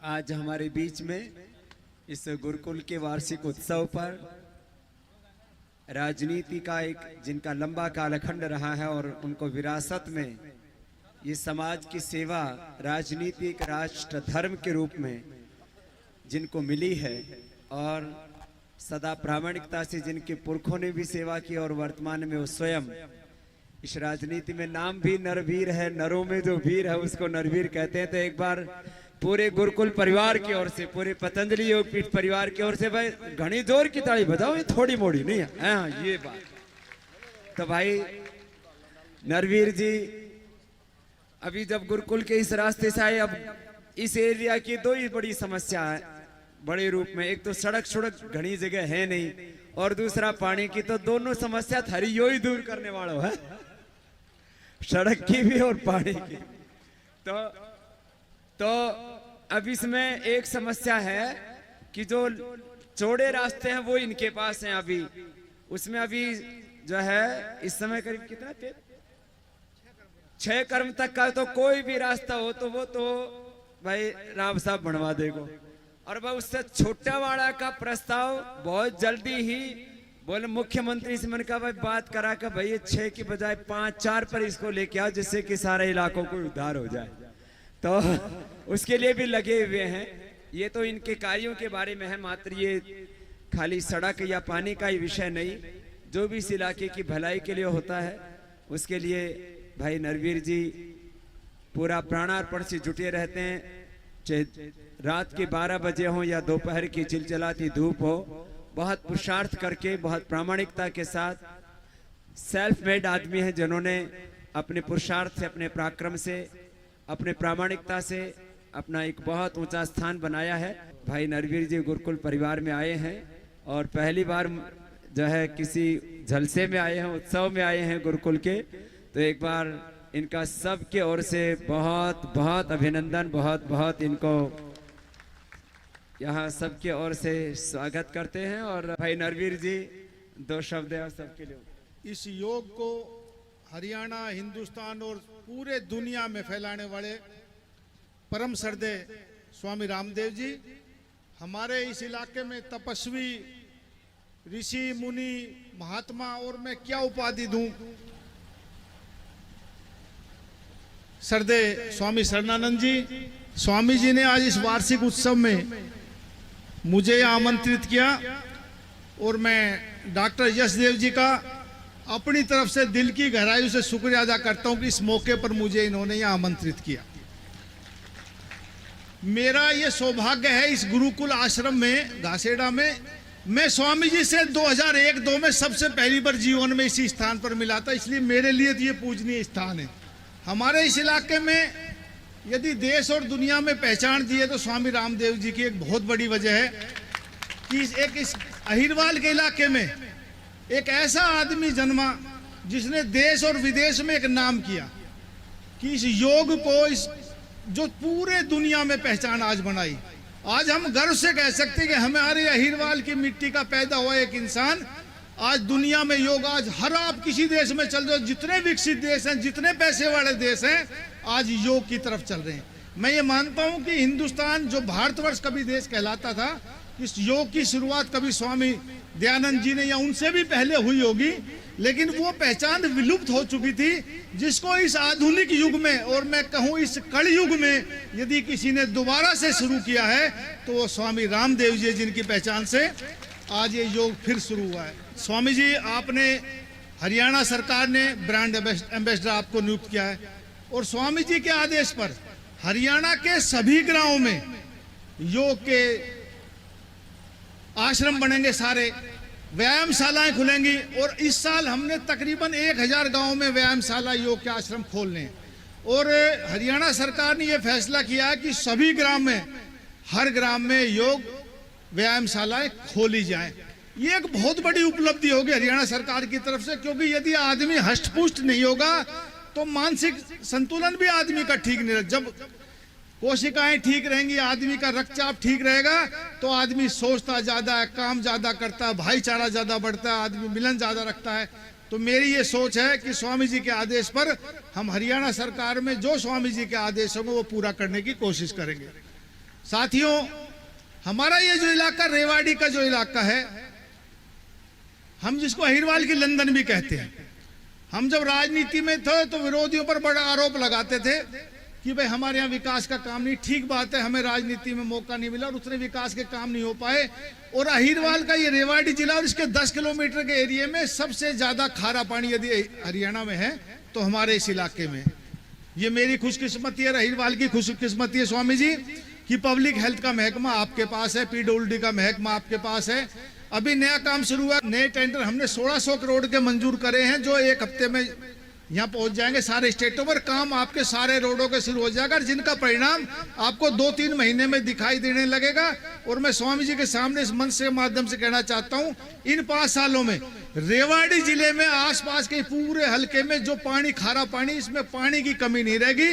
आज हमारे बीच में इस गुरुकुल के वार्षिक उत्सव पर राजनीति का एक जिनका लंबा कालखंड रहा है और उनको विरासत में ये समाज की सेवा राजनीतिक राष्ट्र धर्म के रूप में जिनको मिली है और सदा प्रामाणिकता से जिनके पुरखों ने भी सेवा की और वर्तमान में वो स्वयं इस राजनीति में नाम भी नरवीर है, नरों में जो वीर है उसको नरवीर कहते हैं। तो एक बार पूरे गुरुकुल परिवार की ओर से, पूरे पतंजलि योगपीठ परिवार की ओर से भाई घनी जोर की ताली बजाओ, ये थोड़ी मोड़ी नहीं है। हाँ, ये बात तो भाई नरवीर जी अभी जब गुरुकुल के इस रास्ते से आए, अब इस एरिया की दो ही बड़ी समस्या है बड़े रूप में, एक तो सड़क घनी जगह है नहीं और दूसरा पानी की। तो दोनों समस्या थारी यो ही दूर करने वालों है, सड़क की भी और पानी की। तो अब इसमें एक समस्या है कि जो चौड़े रास्ते हैं वो इनके पास हैं अभी, उसमें अभी जो है इस समय करीब कितना 6 कर्म तक का तो कोई भी रास्ता हो तो वो तो भाई राम साहब बनवा देगो। और वह उससे छोटा वाला का प्रस्ताव बहुत जल्दी ही बोले मुख्यमंत्री से, मैंने कहा भाई बात करा कर भाई ये 6 की बजाय 5-4 पर इसको लेके आओ जिससे कि सारे इलाकों को उद्धार हो जाए। तो उसके लिए भी लगे हुए हैं। ये तो इनके कार्यों के बारे में है, मात्र ये खाली सड़क या पानी का ही विषय नहीं, जो भी इस इलाके की भलाई के लिए होता है उसके लिए भाई नरवीर जी पूरा प्राणार्पण से जुटे रहते हैं। चाहे रात के 12 बजे हो या दोपहर की चिलचिलाती धूप हो, बहुत पुरुषार्थ करके बहुत प्रामाणिकता के साथ सेल्फ मेड आदमी है जिन्होंने अपने पुरुषार्थ से, अपने पराक्रम से, अपने प्रामाणिकता से अपना एक बहुत ऊंचा स्थान बनाया है। भाई नरवीर जी गुरुकुल परिवार में आए हैं और पहली बार जो है किसी जलसे में आए हैं, उत्सव में आए हैं गुरुकुल के। तो एक बार इनका सबके ओर से बहुत बहुत अभिनंदन, बहुत बहुत इनको यहाँ सबके ओर से स्वागत करते हैं। और भाई नरवीर जी 2 शब्द है सबके लिए। इस योग को हरियाणा, हिंदुस्तान और पूरे दुनिया में फैलाने वाले परम श्रद्धेय स्वामी रामदेव जी, हमारे इस इलाके में तपस्वी, ऋषि, मुनि, महात्मा और मैं क्या उपाधि दूं, श्रद्धेय स्वामी शरणानंद जी, स्वामी जी ने आज इस वार्षिक उत्सव में मुझे आमंत्रित किया और मैं डॉक्टर यशदेव जी का अपनी तरफ से दिल की गहराई से शुक्रिया अदा करता हूं कि इस मौके पर मुझे इन्होंने यहां आमंत्रित किया। मेरा ये सौभाग्य है इस गुरुकुल आश्रम में घासेड़ा में मैं स्वामी जी से 2001-2 में सबसे पहली बार जीवन में इसी स्थान पर मिला था, इसलिए मेरे लिए तो ये पूजनीय स्थान है। हमारे इस इलाके में यदि देश और दुनिया में पहचान दी है तो स्वामी रामदेव जी की एक बहुत बड़ी वजह है कि इस अहिरवाल के इलाके में एक ऐसा आदमी जन्मा जिसने देश और विदेश में एक नाम किया कि इस योग को, इस जो पूरे दुनिया में पहचान आज बनाई। आज हम गर्व से कह सकते हैं कि हमारे अहिरवाल की मिट्टी का पैदा हुआ एक इंसान आज दुनिया में योग, आज हर आप किसी देश में चल जाओ, जितने विकसित देश हैं, जितने पैसे वाले देश हैं, आज योग की तरफ चल रहे हैं। मैं ये मानता हूं कि हिंदुस्तान जो भारतवर्ष कभी देश कहलाता था, इस योग की शुरुआत कभी स्वामी दयानंद जी ने या उनसे भी पहले हुई होगी, लेकिन वो पहचान विलुप्त हो चुकी थी जिसको इस आधुनिक युग में और मैं कहूँ इस कलि युग में यदि किसी ने दोबारा से शुरू किया है तो वो स्वामी रामदेव जी, जिनकी पहचान से आज ये योग फिर शुरू हुआ है। स्वामी जी, आपने हरियाणा सरकार ने ब्रांड एम्बेसडर आपको नियुक्त किया है और स्वामी जी के आदेश पर हरियाणा के सभी गांवों में योग के आश्रम बनेंगे, सारे व्यायामशालाएं खुलेंगी और इस साल हमने तकरीबन 1000 गांवों में व्यायामशाला, योग के आश्रम खोलने हैं। और हरियाणा सरकार ने यह फैसला किया है कि सभी ग्राम में, हर ग्राम में योग व्यायामशालाएं खोली जाएं। ये एक बहुत बड़ी उपलब्धि होगी हरियाणा सरकार की तरफ से, क्योंकि यदि आदमी हष्ट-पुष्ट नहीं होगा तो मानसिक संतुलन भी आदमी का ठीक नहीं रहेगा। जब कोशिकाएं ठीक रहेंगी, आदमी का रक्तचाप ठीक रहेगा तो आदमी सोचता ज्यादा है, काम ज्यादा करता है, भाईचारा ज्यादा बढ़ता है, आदमी मिलन ज्यादा रखता है। तो मेरी ये सोच है कि स्वामी जी के आदेश पर हम हरियाणा सरकार में जो स्वामी जी के आदेश होंगे वो पूरा करने की कोशिश करेंगे। साथियों, हमारा ये जो इलाका रेवाड़ी का जो इलाका है, हम जिसको अहिरवाल की लंदन भी कहते हैं, हम जब राजनीति में थे तो विरोधियों पर बड़ा आरोप लगाते थे कि भाई हमारे यहाँ विकास का काम नहीं। ठीक बात है, हमें राजनीति में मौका नहीं मिला और उतने विकास के काम नहीं हो पाए। और अहिरवाल का ये रेवाड़ी जिला और इसके 10 किलोमीटर के एरिया में सबसे ज्यादा खारा पानी यदि हरियाणा में है तो हमारे इस इलाके में। ये मेरी खुशकिस्मती है, अहिरवाल की खुशकिस्मती है स्वामी जी, कि पब्लिक हेल्थ का महकमा आपके पास है, PWD का महकमा आपके पास है। अभी नया काम शुरू हुआ, नए टेंडर हमने 1600 करोड़ के मंजूर करे हैं, जो एक हफ्ते में यहाँ पहुंच जाएंगे सारे स्टेटों पर। काम आपके सारे रोडों के शुरू हो जाएगा, जिनका परिणाम आपको 2-3 महीने में दिखाई देने लगेगा। और मैं स्वामी जी के सामने इस मंच के माध्यम से कहना चाहता हूँ, इन 5 सालों में रेवाड़ी जिले में आसपास के पूरे हलके में जो पानी, खारा पानी, इसमें पानी की कमी नहीं रहेगी।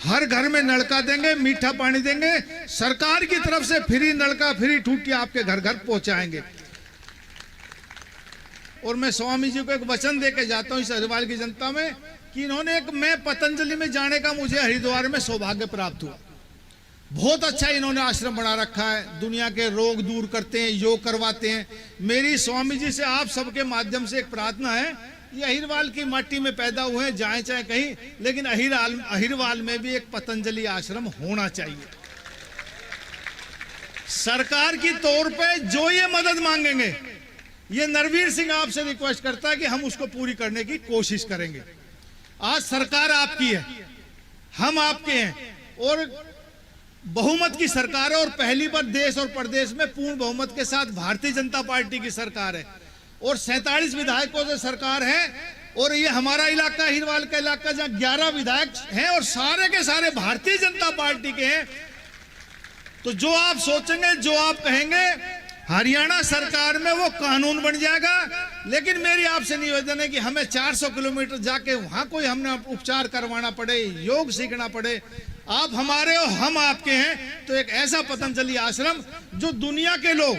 हर घर में नलका देंगे, मीठा पानी देंगे, सरकार की तरफ से फ्री नलका, फ्री टूटी आपके घर घर पहुंचाएंगे। और मैं स्वामी जी को एक वचन देके जाता हूँ इस अहिरवाल की जनता में, कि इन्होंने मैं पतंजलि में जाने का मुझे हरिद्वार में सौभाग्य प्राप्त हुआ। बहुत अच्छा इन्होंने आश्रम बना रखा है, दुनिया के रोग दूर करते हैं, योग करवाते हैं। मेरी स्वामी जी से आप सबके माध्यम से एक प्रार्थना है, ये अहिरवाल की माटी में पैदा हुए हैं, जाए चाहे कहीं, लेकिन अहिरवाल में भी एक पतंजलि आश्रम होना चाहिए। सरकार की तौर पे जो ये मदद मांगेंगे, ये नरवीर सिंह आपसे रिक्वेस्ट करता है कि हम उसको पूरी करने की कोशिश करेंगे। आज सरकार आपकी है, हम आपके हैं, और बहुमत की सरकार है, और पहली बार देश और प्रदेश में पूर्ण बहुमत के साथ भारतीय जनता पार्टी की सरकार है, और 47 विधायकों से सरकार है। और ये हमारा इलाका, अहिरवाल का इलाका, जहां 11 विधायक हैं और सारे के सारे भारतीय जनता पार्टी के हैं। तो जो आप सोचेंगे, जो आप कहेंगे, हरियाणा सरकार में वो कानून बन जाएगा। लेकिन मेरी आपसे निवेदन है कि हमें 400 किलोमीटर जाके वहां कोई हमने उपचार करवाना पड़े, योग सीखना पड़े, आप हमारे और हम आपके हैं, तो एक ऐसा पतंजलि आश्रम जो दुनिया के लोग,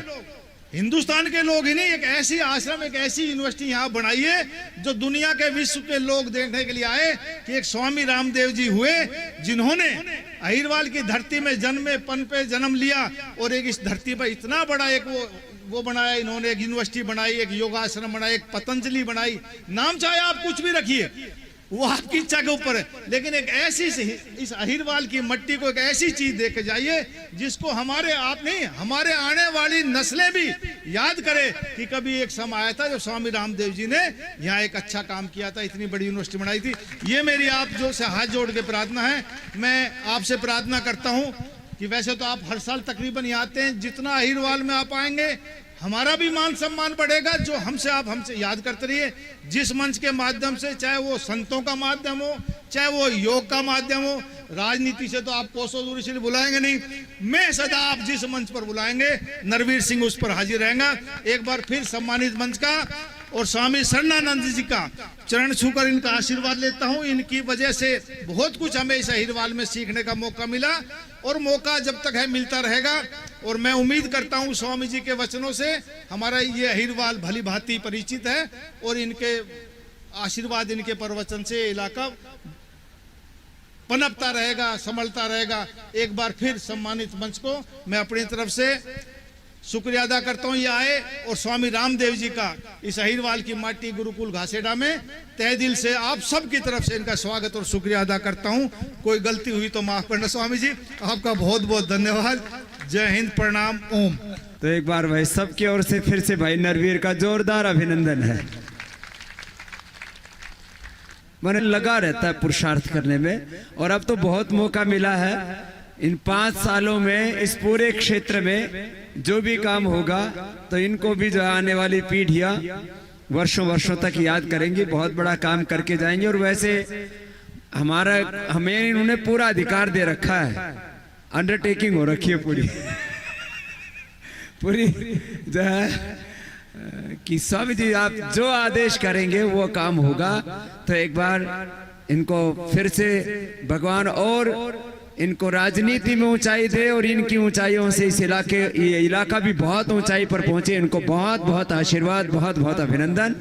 हिंदुस्तान के लोग ही नहीं, एक ऐसी आश्रम, एक ऐसी यूनिवर्सिटी यहाँ बनाइए जो दुनिया के, विश्व के लोग देखने के लिए आए कि एक स्वामी रामदेव जी हुए जिन्होंने अहिरवाल की धरती में जन्मे, पनपे, जन्म लिया, और एक इस धरती पर इतना बड़ा एक वो बनाया इन्होंने, एक यूनिवर्सिटी बनाई, एक योगाश्रम बनाया, एक पतंजलि बनाई। नाम चाहे आप कुछ भी रखिए, वो आपकी इच्छा के ऊपर है, लेकिन एक ऐसी इस अहिरवाल की मट्टी को एक ऐसी चीज दे के जाइए जिसको हमारे आप नहीं, हमारे आने वाली नस्लें भी याद करें कि कभी एक समय आया था जब स्वामी रामदेव जी ने यहाँ एक अच्छा काम किया था, इतनी बड़ी यूनिवर्सिटी बनाई थी। ये मेरी आप जो से हाथ जोड़ के प्रार्थना है। मैं आपसे प्रार्थना करता हूँ कि वैसे तो आप हर साल तकरीबन यहाँ आते हैं, जितना अहिरवाल में आप आएंगे हमारा भी मान सम्मान बढ़ेगा। जो आप हमसे याद करते रहिए, जिस मंच के माध्यम से, चाहे वो संतों का माध्यम हो, चाहे वो योग का माध्यम हो, राजनीति से तो आप कोसों दूर इसलिए बुलाएंगे नहीं, मैं सदा आप जिस मंच पर बुलाएंगे नरवीर सिंह उस पर हाजिर रहेगा। एक बार फिर सम्मानित मंच का और स्वामी शरणानंद जी का चरण छूकर इनका आशीर्वाद लेता हूं। इनकी वजह से बहुत कुछ हमें इस अहिरवाल में सीखने का मौका मिला, और मौका जब तक है मिलता रहेगा। और मैं उम्मीद करता हूं स्वामी जी के वचनों से हमारा ये अहिरवाल भली भांति परिचित है, और इनके आशीर्वाद, इनके प्रवचन से इलाका पनपता रहेगा, संभलता रहेगा। एक बार फिर सम्मानित मंच को मैं अपनी तरफ से शुक्रिया अदा करता हूं, ये आए, और स्वामी रामदेव जी का इस अहिरवाल की माटी गुरुकुल घासेडा में तहे दिल से आप सब की तरफ से इनका स्वागत और शुक्रिया अदा करता हूं। कोई गलती हुई तो माफ करना स्वामी जी, आपका बहुत बहुत धन्यवाद। जय हिंद, प्रणाम, ओम। तो एक बार भाई सबकी ओर से फिर से भाई नरवीर का जोरदार अभिनंदन है। मैंने लगा रहता है पुरुषार्थ करने में, और अब तो बहुत मौका मिला है इन 5 सालों में इस पूरे क्षेत्र में जो भी काम होगा तो इनको भी जो आने वाली पीढ़ियां वर्षों वर्षों तक याद करेंगी, बहुत बड़ा काम करके जाएंगे। और वैसे हमें इन्होंने पूरा अधिकार दे रखा है, अंडरटेकिंग हो रखी है पूरी पूरी जो है कि स्वामी जी आप जो आदेश करेंगे वो काम होगा। तो एक बार इनको फिर से भगवान और इनको राजनीति में ऊंचाई दे, और इनकी ऊंचाइयों से ये इलाका भी बहुत ऊंचाई पर पहुंचे। इनको बहुत बहुत आशीर्वाद, बहुत बहुत अभिनंदन।